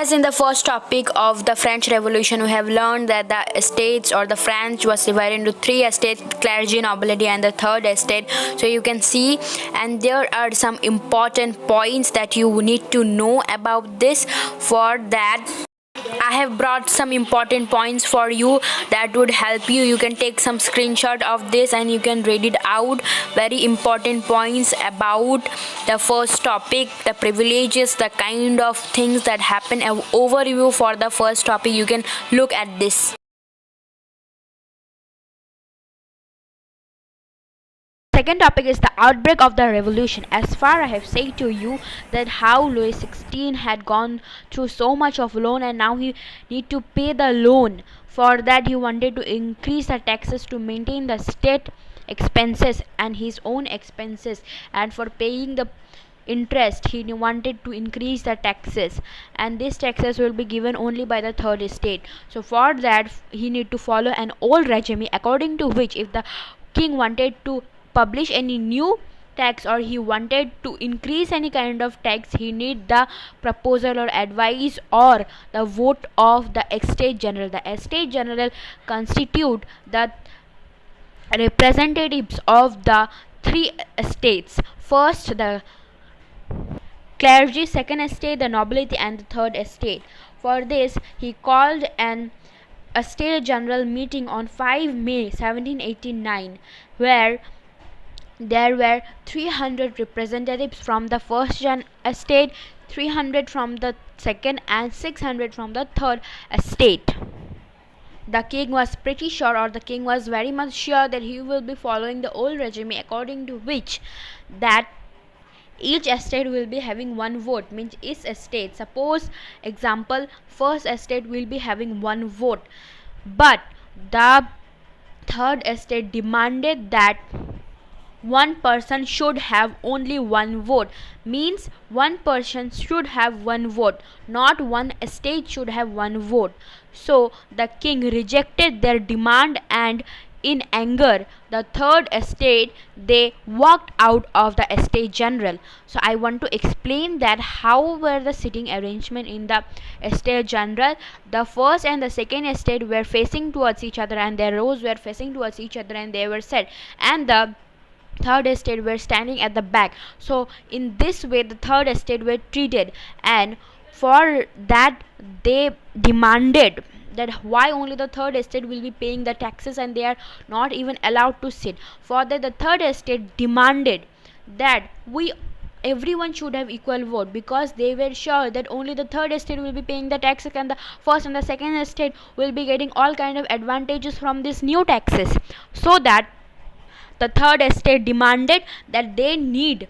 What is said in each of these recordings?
As in the first topic of the French Revolution, we have learned that the estates or the French was divided into three estates: clergy, nobility, and the third estate. So you can see, and there are some important points that you need to know about this. For that, I have brought some important points for you that would help you. You can take some screenshot of this and you can read it out. Very important points about the first topic, the privileges, the kind of things that happen. An overview for the first topic. You can look at this. Second topic is the outbreak of the revolution. As far I have said to you that how Louis XVI had gone through so much of loan and now he need to pay the loan. For that he wanted to increase the taxes to maintain the state expenses and his own expenses, and for paying the interest he wanted to increase the taxes, and these taxes will be given only by the third estate. So for that he need to follow an old regime according to which if the king wanted to publish any new tax or he wanted to increase any kind of tax, he need the proposal or advice or the vote of the estate general. The estate general constitute the representatives of the three estates: first the clergy, second estate the nobility, and the third estate. For this he called an estate general meeting on 5 May 1789, where there were 300 representatives from the first estate, 300 from the second, and 600 from the third estate. The king was pretty sure, or the king was very much sure, that he will be following the old regime according to which that each estate will be having one vote. Means each estate, suppose example first estate will be having one vote, but the third estate demanded that one person should have only one vote. Means one person should have one vote, not one estate should have one vote. So the king rejected their demand, and in anger the third estate they walked out of the estate general. So I want to explain that how were the sitting arrangement in the estate general. The first and the second estate were facing towards each other, and their rows were facing towards each other, and they were set, and the third estate were standing at the back. So in this way the third estate were treated, and for that they demanded that why only the third estate will be paying the taxes and they are not even allowed to sit. For that the third estate demanded that everyone should have equal vote, because they were sure that only the third estate will be paying the taxes and the first and the second estate will be getting all kind of advantages from these new taxes. So that the third estate demanded that they need,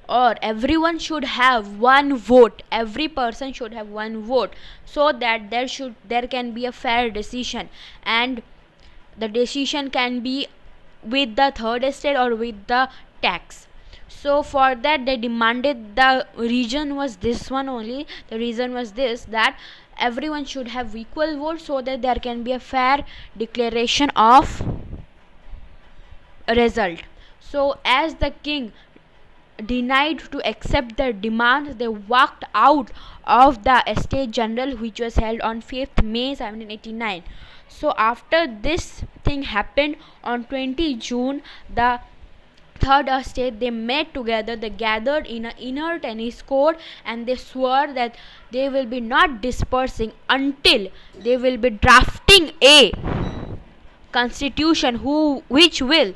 or everyone should have one vote, every person should have one vote, so that there can be a fair decision, and the decision can be with the third estate or with the tax. So for that they demanded, the reason was this one only, the reason was this, that everyone should have equal vote so that there can be a fair declaration of result. So as the king denied to accept their demands, they walked out of the estate general, which was held on 5th May 1789. So after this thing happened on 20 June, the third estate they met together, they gathered in an inner tennis court, and they swore that they will be not dispersing until they will be drafting a constitution which will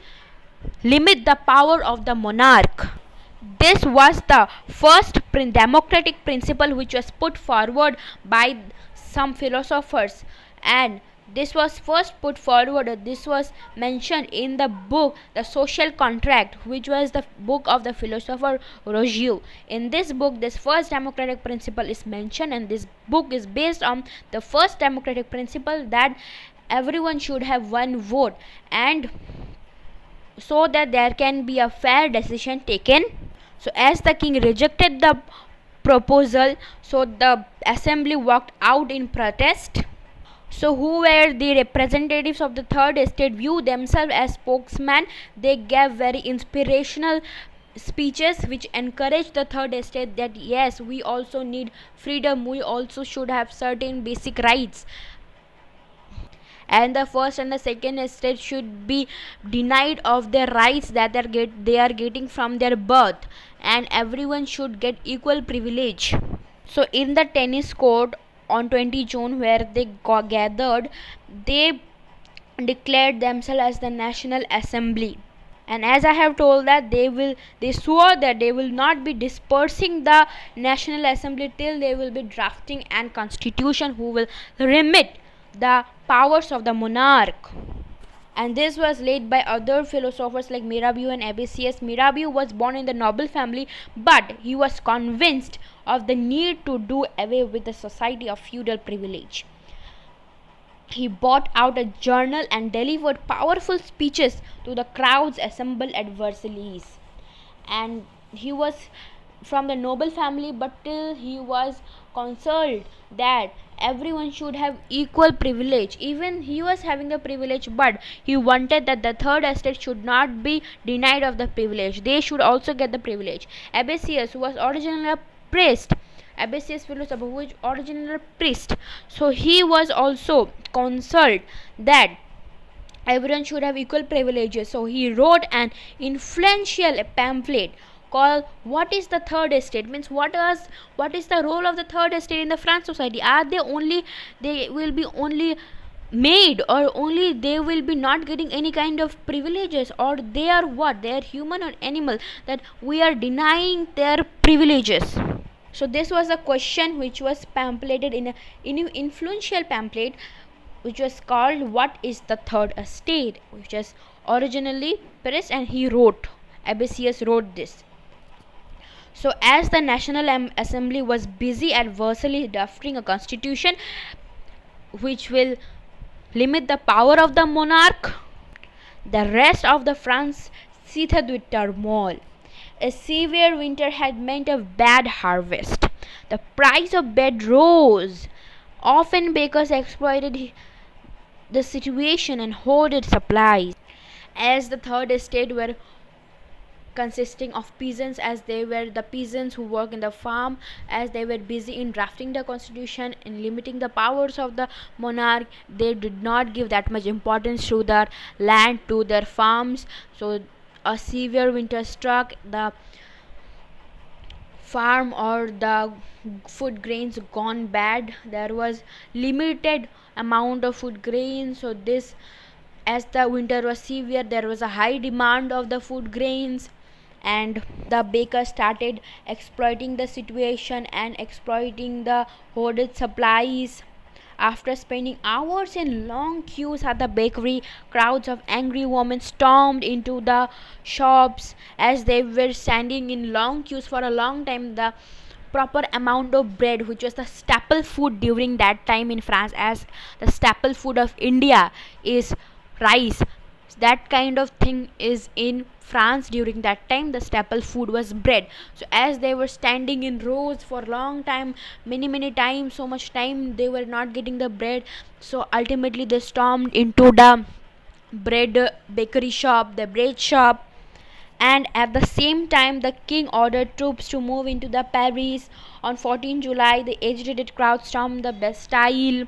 limit the power of the monarch. This was the first democratic principle which was put forward by some philosophers, and this was first put forward, this was mentioned in the book The Social Contract, which was the book of the philosopher Rousseau. In this book this first democratic principle is mentioned, and this book is based on the first democratic principle, that everyone should have one vote, and so that there can be a fair decision taken. So as the king rejected the proposal, so the assembly walked out in protest. So who were the representatives of the third estate view themselves as spokesman. They gave very inspirational speeches which encouraged the third estate that yes, we also need freedom, we also should have certain basic rights, and the first and the second estate should be denied of their rights that they are getting from their birth, and everyone should get equal privilege. So in the tennis court on 20 June where they gathered, they declared themselves as the National Assembly. And as I have told that they swore that they will not be dispersing the National Assembly till they will be drafting an constitution who will remit the powers of the monarch. And this was led by other philosophers like Mirabeau and Abbesius. Mirabeau was born in the noble family, but he was convinced of the need to do away with the society of feudal privilege. He brought out a journal and delivered powerful speeches to the crowds assembled at Versailles. And he was from the noble family, but still he was concerned that everyone should have equal privilege. Even he was having the privilege, but he wanted that the third estate should not be denied of the privilege. They should also get the privilege. Abbesius, who was originally a priest, Abbesius philosopher, who was originally a priest, so he was also concerned that everyone should have equal privileges. So he wrote an influential pamphlet called "What is the Third Estate?" Means what is the role of the third estate in the French society? Are they will be only made, or only they will be not getting any kind of privileges, or they are what? They are human or animal that we are denying their privileges? So this was a question which was pamphlated in an influential pamphlet which was called "What is the Third Estate?", which was originally Paris, and Abbesius wrote this. So as the National Assembly was busy at Versailles drafting a constitution which will limit the power of the monarch, the rest of the France seethed with turmoil. A severe winter had meant a bad harvest. The price of bread rose. Often bakers exploited the situation and hoarded supplies. As the third estate were consisting of peasants, as they were the peasants who work in the farm, as they were busy in drafting the constitution and limiting the powers of the monarch, they did not give that much importance to their land, to their farms. So a severe winter struck. The farm or the food grains gone bad. There was limited amount of food grains. So this, as the winter was severe, there was a high demand of the food grains, and the bakers started exploiting the situation and exploiting the hoarded supplies. After spending hours in long queues at the bakery, crowds of angry women stormed into the shops. As they were standing in long queues for a long time, the proper amount of bread, which was the staple food during that time in France, as the staple food of India is rice, that kind of thing is in France during that time. The staple food was bread. So as they were standing in rows for long time, many times, so much time, they were not getting the bread. So ultimately they stormed into the bread bakery shop, the bread shop. And at the same time, the king ordered troops to move into the Paris. On 14 July, the agitated crowd stormed the Bastille.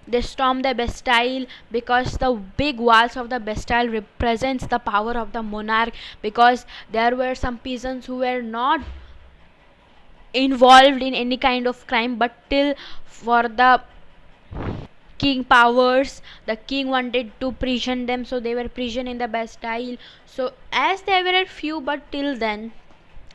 They stormed the Bastille because the big walls of the Bastille represents the power of the monarch, because there were some peasants who were not involved in any kind of crime, but till for the king powers, the king wanted to prison them, so they were prisoned in the Bastille. So as they were few, but till then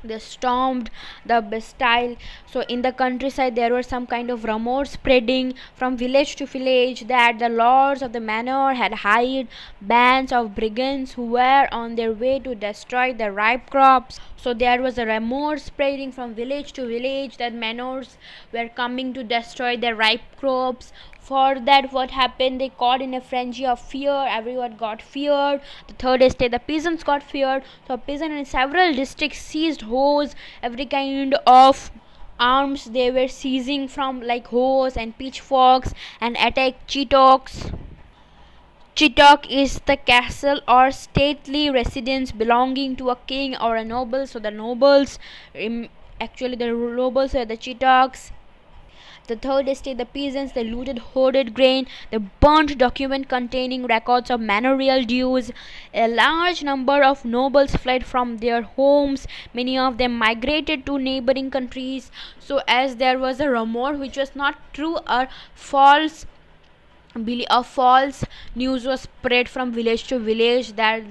they stormed the Bastille. So in the countryside there was some kind of rumors spreading from village to village that the lords of the manor had hired bands of brigands who were on their way to destroy the ripe crops. So there was a rumor spreading from village to village that manors were coming to destroy the ripe crops. For that, what happened, they caught in a frenzy of fear. Everyone got feared. The third estate, the peasants got feared. So peasants in several districts seized hoes, every kind of arms they were seizing from, like hoes and pitchforks, and attacked Chitok is the castle or stately residence belonging to a king or a noble. So the nobles, actually the nobles were the Chitoks. The third estate, the peasants, they looted hoarded grain, they burnt document containing records of manorial dues. A large number of nobles fled from their homes. Many of them migrated to neighboring countries. So as there was a rumor which was not true or false, a false news was spread from village to village that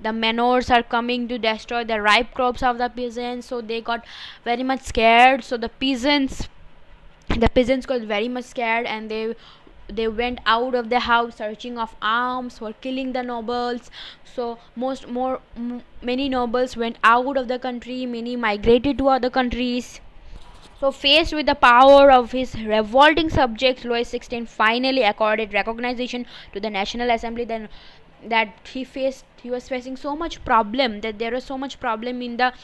the manors are coming to destroy the ripe crops of the peasants. So they got very much scared. So the peasants got very much scared, and they went out of the house searching of arms for killing the nobles. So many nobles went out of the country, many migrated to other countries. So faced with the power of his revolting subjects, Louis XVI finally accorded recognition to the National Assembly. Then that he was facing so much problem, that there was so much problem in the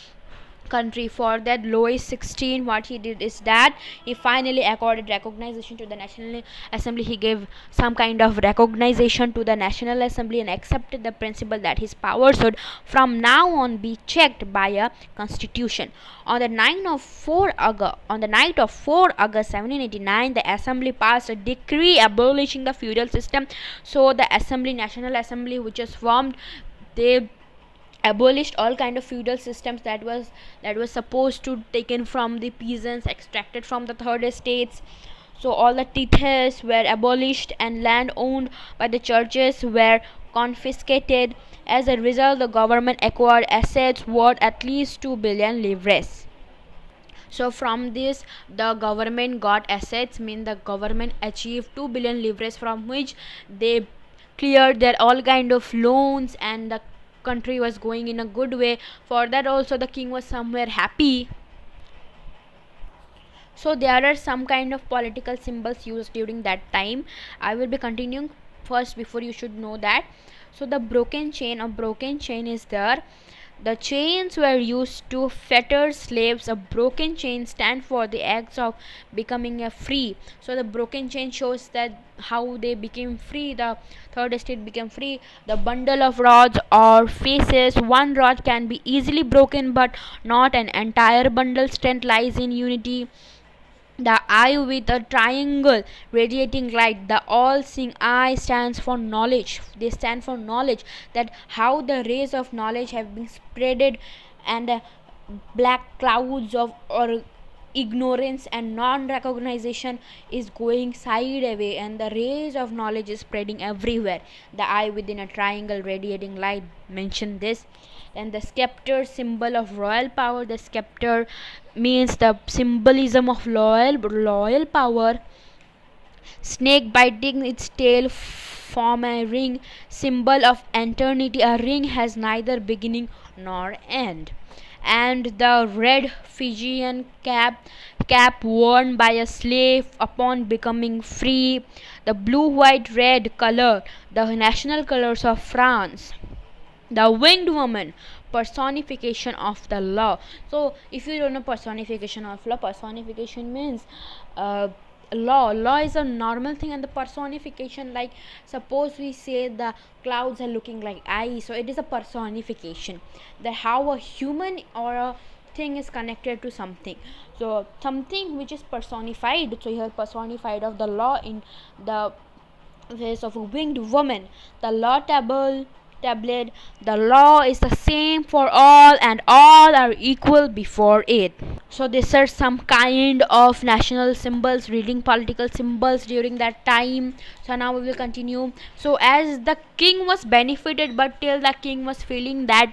country. For that, Louis XVI, what he did is that he finally accorded recognition to the National Assembly. He gave some kind of recognition to the National Assembly and accepted the principle that his powers would from now on be checked by a constitution. On the night of 4 August 1789, the Assembly passed a decree abolishing the feudal system. So the National Assembly, which was formed, they abolished all kind of feudal systems that was supposed to taken from the peasants, extracted from the third estates. So all the tithes were abolished and land owned by the churches were confiscated. As a result, the government acquired assets worth at least 2 billion livres. So from this, the government got assets, mean the government achieved 2 billion livres, from which they cleared their all kind of loans, and the country was going in a good way. For that also the king was somewhere happy. So there are some kind of political symbols used during that time. I will be continuing first before you should know that. So the broken chain, a broken chain is there. The chains were used to fetter slaves. A broken chain stand for the acts of becoming a free. So the broken chain shows that how they became free. The third estate became free. The bundle of rods or faces. One rod can be easily broken, but not an entire bundle. Strength lies in unity. The eye with a triangle radiating light. The all-seeing eye stands for knowledge. They stand for knowledge, that how the rays of knowledge have been spreaded, and black clouds of or ignorance and non-recognition is going side away, and the rays of knowledge is spreading everywhere. The eye within a triangle radiating light mention this. And the scepter, symbol of royal power. The scepter means the symbolism of royal power. Snake biting its tail form a ring, symbol of eternity. A ring has neither beginning nor end. And the red Fijian cap worn by a slave upon becoming free. The blue, white, red color, the national colors of France. The winged woman, personification of the law. So if you don't know personification of law, personification means law is a normal thing, and the personification, like suppose we say the clouds are looking like eyes, so it is a personification, that how a human or a thing is connected to something. So something which is personified, so here personified of the law in the face of a winged woman. The law tablet, the law is the same for all, and all are equal before it. So these are some kind of national symbols, reading political symbols during that time. So now we will continue. So as the king was benefited, but till the king was feeling that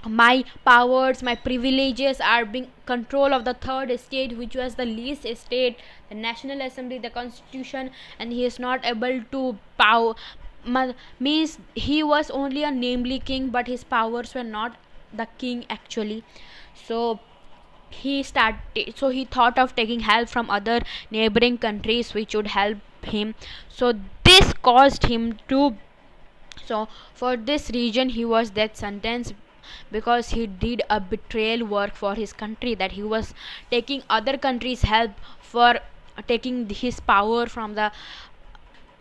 my powers, my privileges are being control of the third estate, which was the least estate, the National Assembly, the constitution, and he is not able to means he was only a namely king, but his powers were not the king actually. So he thought of taking help from other neighboring countries which would help him. So this caused him to, so for this reason he was death sentenced, because he did a betrayal work for his country, that he was taking other countries help for taking his power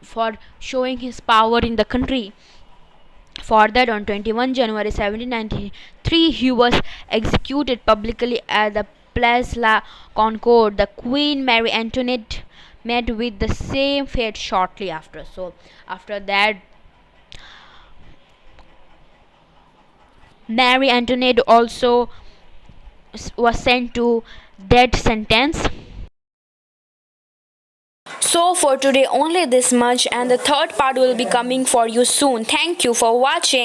for showing his power in the country. For that, on 21 January 1793, he was executed publicly at the Place La Concorde. The Queen Marie Antoinette met with the same fate shortly after. So, after that, Marie Antoinette also was sent to death sentence. So for today only this much, and the third part will be coming for you soon. Thank you for watching.